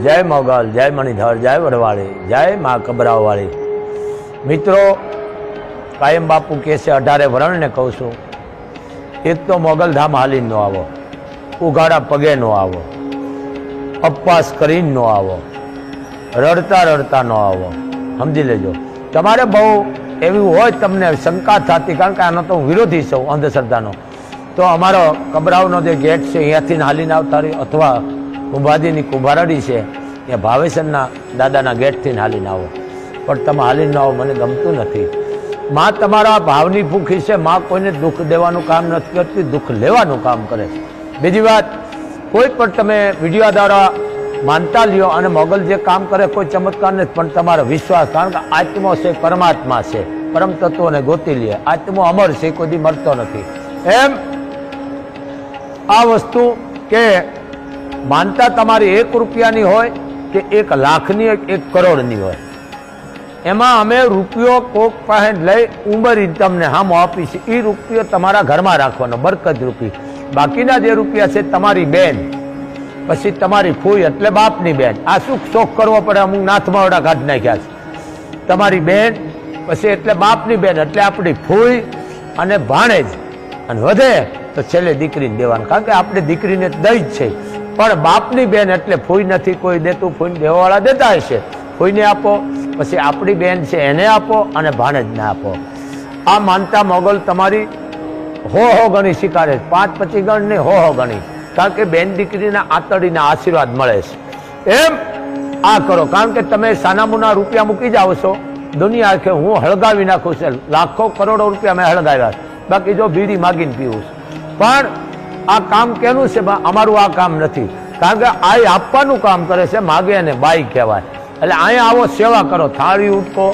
જય મોગલ, જય મણિધર, જય વડવાળી, જય મા કબરાવાળી। મિત્રો, કાયમ બાપુ કહે છે 18 વરણને કહું છું, એક તો મોગલધામ હાલીને ન આવો, ઉઘાડા પગે ન આવો, અપવાસ કરીને ન આવો, રડતા રડતા ન આવો। સમજી લેજો। તમારે બહુ એવી હોય તમને શંકા થતી, કારણ કે આનો તો હું વિરોધી છું અંધશ્રદ્ધાનો, તો અમારો કબરાવનો જે ગેટ છે અહીંયાથી હાલીને આવતા રહ્યો, અથવા કુંભાદીની કુંભારડી છે ત્યાં ભાવેશરના દાદાના ગેટથી હાલીને આવો, પણ તમે હાલીને આવો મને ગમતું નથી। માં તમારા ભાવની ભૂખી છે। માં કોઈને દુઃખ દેવાનું કામ નથી કરતી, દુઃખ લેવાનું કામ કરે છે। બીજી વાત, કોઈ પણ તમે વિડીયો દ્વારા માનતા લ્યો અને મોગલ જે કામ કરે કોઈ ચમત્કાર નથી, પણ તમારો વિશ્વાસ, કારણ કે આત્મો છે પરમાત્મા છે, પરમ તત્વોને ગોતી લે। આત્મો અમર છે, કોઈ દી મરતો નથી। એમ આ વસ્તુ કે માનતા તમારી 1 રૂપિયાની હોય કે 1 લાખની, 1 કરોડની હોય, એમાં અમે રૂપિયો કોક પાસે લઈ ઉંમરી તમને હામો આપી છે, એ રૂપિયો તમારા ઘરમાં રાખવાનો, બરકત રૂપી। બાકીના જે રૂપિયા છે તમારી બેન, પછી તમારી ફૂઈ એટલે બાપની બેન, આ શું શોખ કરવો પડે, અમુક નાથમાવડા કાઢી નાખ્યા છે, તમારી બેન, પછી એટલે બાપની બેન એટલે આપણી ફૂઈ અને ભાણેજ, અને વધે તો છેલ્લે દીકરીને દેવાનું, કારણ કે આપણે દીકરીને દઈ જ છે, પણ બાપની બેન એટલે ફૂઈ નથી કોઈ દેતું, ફૂઈને દેવાવાળા દેતા હશે, ફૂઈને આપો, પછી આપણી બેન છે એને આપો અને ભાણેજને આપો। આ માનતા મોગલ તમારી હો ગણી સ્વીકારે છે, 5-25 ગણ નહીં, હો ગણી, કારણ કે બેન દીકરીના આતડીના આશીર્વાદ મળે છે। એમ આ કરો, કારણ કે તમે સાનામુના રૂપિયા મૂકી જાઓ છો, દુનિયા કે હું હળગાવી નાખું છે, લાખો કરોડો રૂપિયા મેં હળગાવ્યા, બાકી જો બીડી માગીને પીવું છે, પણ આ કામ કેનું છે? અમારું આ કામ નથી, કારણ કે આ આપવાનું કામ કરે છે, માગે અને બાઈ કહેવાય। એટલે અહીંયા આવો, સેવા કરો, થાળી ઉટકો,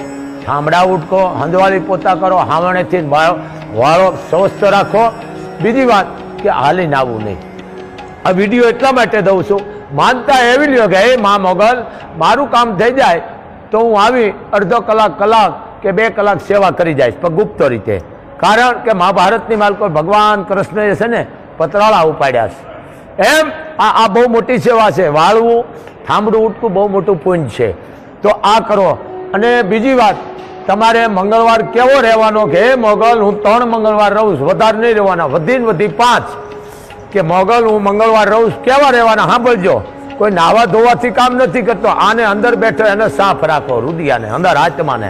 ઠામડા ઉટકો, હંજવાળી પોતા કરો, હાવણેથી વાળો સ્વસ્થ રાખો। બીજી વાત કે હાલીને આવવું નહીં। આ વિડીયો એટલા માટે દઉં છું, માનતા એવી લ્યો કે એ મા મોગલ મારું કામ થઈ જાય તો હું આવી અડધો કલાક કે 2 કલાક સેવા કરી જઈશ, પણ ગુપ્ત રીતે, કારણ કે મહાભારતની માલકો ભગવાન કૃષ્ણએ છે ને પતરાળા ઉપાડ્યા છે। એમ આ બહુ મોટી સેવા છે, વાળવું, થાંભડું ઉઠવું બહુ મોટું પુણ્ય છે, તો આ કરો। અને બીજી વાત, તમારે મંગળવાર કેવો રહેવાનો કે હે મોગલ હું 3 મંગળવાર રહું છું, વધારે નહીં રહેવાના, વધીને વધી 5, કે મોગલ હું મંગળવાર રહું છું, કેવા રહેવાના સાંભળજો। કોઈ નાવા ધોવાથી કામ નથી કરતો, આને અંદર બેઠો એને સાફ રાખો, રુદિયાને અંદર આત્માને।